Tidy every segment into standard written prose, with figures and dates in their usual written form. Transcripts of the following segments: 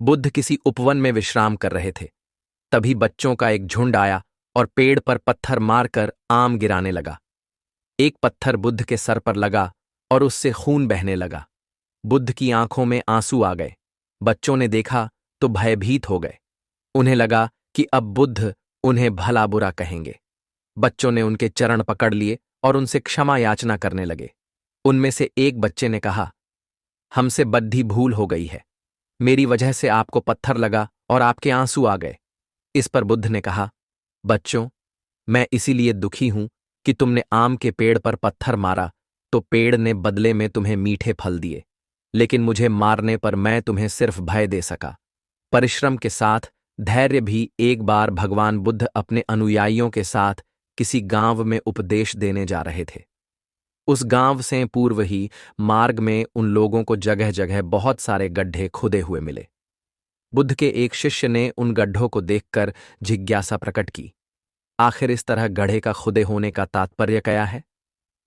बुद्ध किसी उपवन में विश्राम कर रहे थे। तभी बच्चों का एक झुंड आया और पेड़ पर पत्थर मारकर आम गिराने लगा। एक पत्थर बुद्ध के सर पर लगा और उससे खून बहने लगा। बुद्ध की आंखों में आंसू आ गए। बच्चों ने देखा तो भयभीत हो गए। उन्हें लगा कि अब बुद्ध उन्हें भला बुरा कहेंगे। बच्चों ने उनके चरण पकड़ लिए और उनसे क्षमा याचना करने लगे। उनमें से एक बच्चे ने कहा, हमसे बड्ढी भूल हो गई है। मेरी वजह से आपको पत्थर लगा और आपके आंसू आ गए। इस पर बुद्ध ने कहा, बच्चों, मैं इसीलिए दुखी हूं कि तुमने आम के पेड़ पर पत्थर मारा तो पेड़ ने बदले में तुम्हें मीठे फल दिए, लेकिन मुझे मारने पर मैं तुम्हें सिर्फ भय दे सका। परिश्रम के साथ धैर्य भी। एक बार भगवान बुद्ध अपने अनुयायियों के साथ किसी गांव में उपदेश देने जा रहे थे। उस गांव से पूर्व ही मार्ग में उन लोगों को जगह जगह बहुत सारे गड्ढे खुदे हुए मिले। बुद्ध के एक शिष्य ने उन गड्ढों को देखकर जिज्ञासा प्रकट की, आखिर इस तरह गड्ढे का खुदे होने का तात्पर्य क्या है?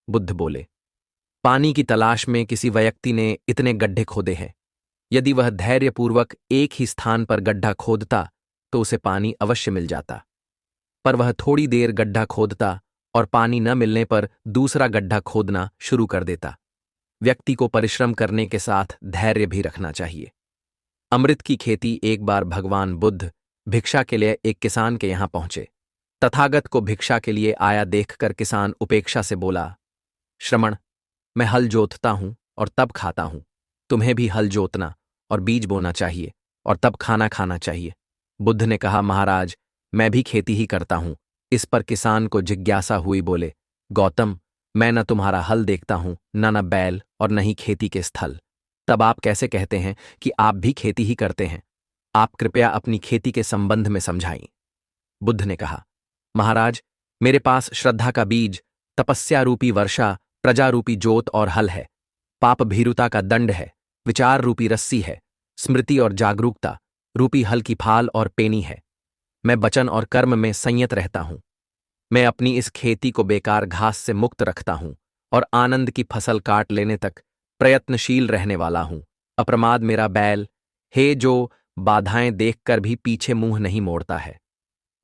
बुद्ध बोले, पानी की तलाश में किसी व्यक्ति ने इतने गड्ढे खोदे हैं। यदि वह धैर्यपूर्वक एक ही स्थान पर गड्ढा खोदता तो उसे पानी अवश्य मिल जाता, पर वह थोड़ी देर गड्ढा खोदता और पानी न मिलने पर दूसरा गड्ढा खोदना शुरू कर देता। व्यक्ति को परिश्रम करने के साथ धैर्य भी रखना चाहिए। अमृत की खेती। एक बार भगवान बुद्ध भिक्षा के लिए एक किसान के यहां पहुंचे। तथागत को भिक्षा के लिए आया देखकर किसान उपेक्षा से बोला, श्रमण, मैं हल जोतता हूं और तब खाता हूं। तुम्हें भी हल जोतना और बीज बोना चाहिए और तब खाना खाना चाहिए। बुद्ध ने कहा, महाराज, मैं भी खेती ही करता हूं। इस पर किसान को जिज्ञासा हुई। बोले, गौतम, मैं न तुम्हारा हल देखता हूं, न बैल और न ही खेती के स्थल। तब आप कैसे कहते हैं कि आप भी खेती ही करते हैं? आप कृपया अपनी खेती के संबंध में समझाइए। बुद्ध ने कहा, महाराज, मेरे पास श्रद्धा का बीज, तपस्या रूपी वर्षा, प्रजा रूपी जोत और हल है। पाप भीरुता का दंड है, विचार रूपी रस्सी है, स्मृति और जागरूकता रूपी हल की फाल और पेनी है। मैं वचन और कर्म में संयत रहता हूं। मैं अपनी इस खेती को बेकार घास से मुक्त रखता हूं और आनंद की फसल काट लेने तक प्रयत्नशील रहने वाला हूं। अप्रमाद मेरा बैल है, जो बाधाएं देखकर भी पीछे मुंह नहीं मोड़ता है।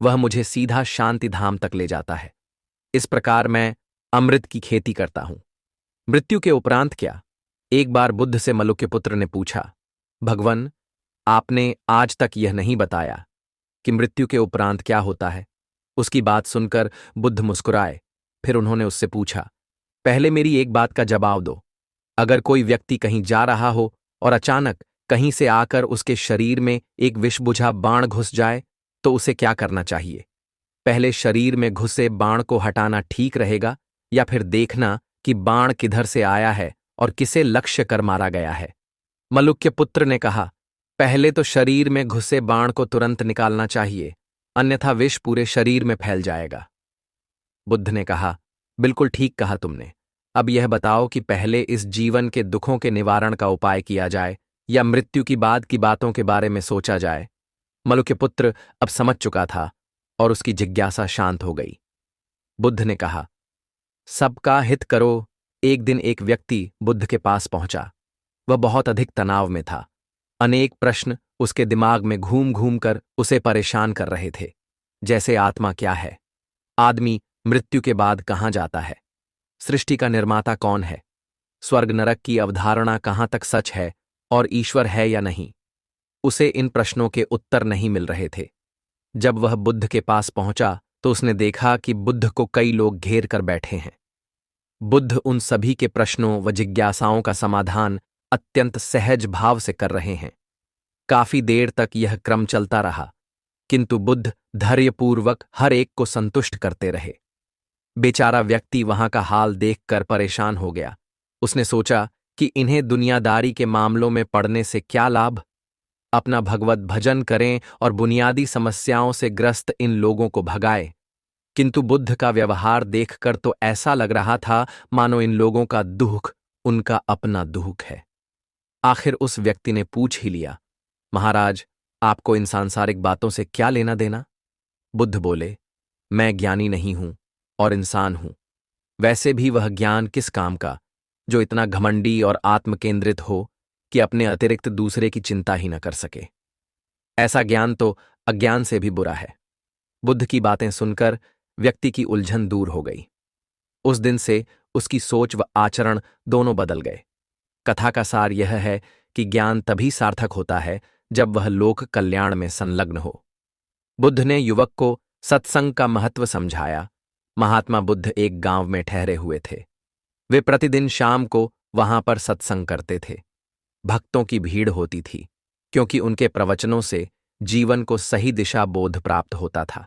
वह मुझे सीधा शांति धाम तक ले जाता है। इस प्रकार मैं अमृत की खेती करता हूं। मृत्यु के उपरांत क्या? एक बार बुद्ध से मलुक्य पुत्र ने पूछा, भगवन, आपने आज तक यह नहीं बताया कि मृत्यु के उपरांत क्या होता है। उसकी बात सुनकर बुद्ध मुस्कुराए। फिर उन्होंने उससे पूछा, पहले मेरी एक बात का जवाब दो। अगर कोई व्यक्ति कहीं जा रहा हो और अचानक कहीं से आकर उसके शरीर में एक विषबुझा बाण घुस जाए तो उसे क्या करना चाहिए? पहले शरीर में घुसे बाण को हटाना ठीक रहेगा या फिर देखना कि बाण किधर से आया है और किसे लक्ष्य कर मारा गया है? मलुक्य पुत्र ने कहा, पहले तो शरीर में घुसे बाण को तुरंत निकालना चाहिए, अन्यथा विष पूरे शरीर में फैल जाएगा। बुद्ध ने कहा, बिल्कुल ठीक कहा तुमने। अब यह बताओ कि पहले इस जीवन के दुखों के निवारण का उपाय किया जाए या मृत्यु की बाद की बातों के बारे में सोचा जाए? मलुक्य पुत्र अब समझ चुका था और उसकी जिज्ञासा शांत हो गई। बुद्ध ने कहा, सबका हित करो। एक दिन एक व्यक्ति बुद्ध के पास पहुंचा। वह बहुत अधिक तनाव में था। अनेक प्रश्न उसके दिमाग में घूम घूम कर उसे परेशान कर रहे थे, जैसे आत्मा क्या है? आदमी मृत्यु के बाद कहाँ जाता है? सृष्टि का निर्माता कौन है? स्वर्ग नरक की अवधारणा कहाँ तक सच है और ईश्वर है या नहीं? उसे इन प्रश्नों के उत्तर नहीं मिल रहे थे। जब वह बुद्ध के पास पहुंचा तो उसने देखा कि बुद्ध को कई लोग घेर कर बैठे हैं। बुद्ध उन सभी के प्रश्नों व जिज्ञासाओं का समाधान अत्यंत सहज भाव से कर रहे हैं। काफी देर तक यह क्रम चलता रहा, किंतु बुद्ध धैर्यपूर्वक हर एक को संतुष्ट करते रहे। बेचारा व्यक्ति वहां का हाल देखकर परेशान हो गया। उसने सोचा कि इन्हें दुनियादारी के मामलों में पड़ने से क्या लाभ? अपना भगवत भजन करें और बुनियादी समस्याओं से ग्रस्त इन लोगों को भगाए। किंतु बुद्ध का व्यवहार देखकर तो ऐसा लग रहा था मानो इन लोगों का दुख उनका अपना दुख है। आखिर उस व्यक्ति ने पूछ ही लिया, महाराज, आपको इन सांसारिक बातों से क्या लेना देना? बुद्ध बोले, मैं ज्ञानी नहीं हूं और इंसान हूं। वैसे भी वह ज्ञान किस काम का जो इतना घमंडी और आत्मकेंद्रित हो कि अपने अतिरिक्त दूसरे की चिंता ही न कर सके। ऐसा ज्ञान तो अज्ञान से भी बुरा है। बुद्ध की बातें सुनकर व्यक्ति की उलझन दूर हो गई। उस दिन से उसकी सोच व आचरण दोनों बदल गए। कथा का सार यह है कि ज्ञान तभी सार्थक होता है जब वह लोक कल्याण में संलग्न हो। बुद्ध ने युवक को सत्संग का महत्व समझाया। महात्मा बुद्ध एक गांव में ठहरे हुए थे। वे प्रतिदिन शाम को वहां पर सत्संग करते थे। भक्तों की भीड़ होती थी, क्योंकि उनके प्रवचनों से जीवन को सही दिशा बोध प्राप्त होता था।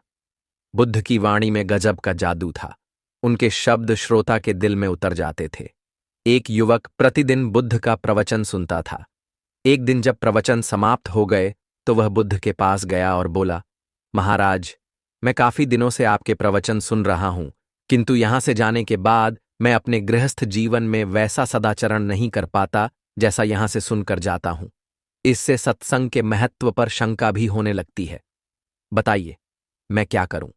बुद्ध की वाणी में गजब का जादू था। उनके शब्द श्रोता के दिल में उतर जाते थे। एक युवक प्रतिदिन बुद्ध का प्रवचन सुनता था। एक दिन जब प्रवचन समाप्त हो गए तो वह बुद्ध के पास गया और बोला, महाराज, मैं काफी दिनों से आपके प्रवचन सुन रहा हूं, किंतु यहां से जाने के बाद मैं अपने गृहस्थ जीवन में वैसा सदाचरण नहीं कर पाता जैसा यहां से सुनकर जाता हूं। इससे सत्संग के महत्व पर शंका भी होने लगती है। बताइए, मैं क्या करूं?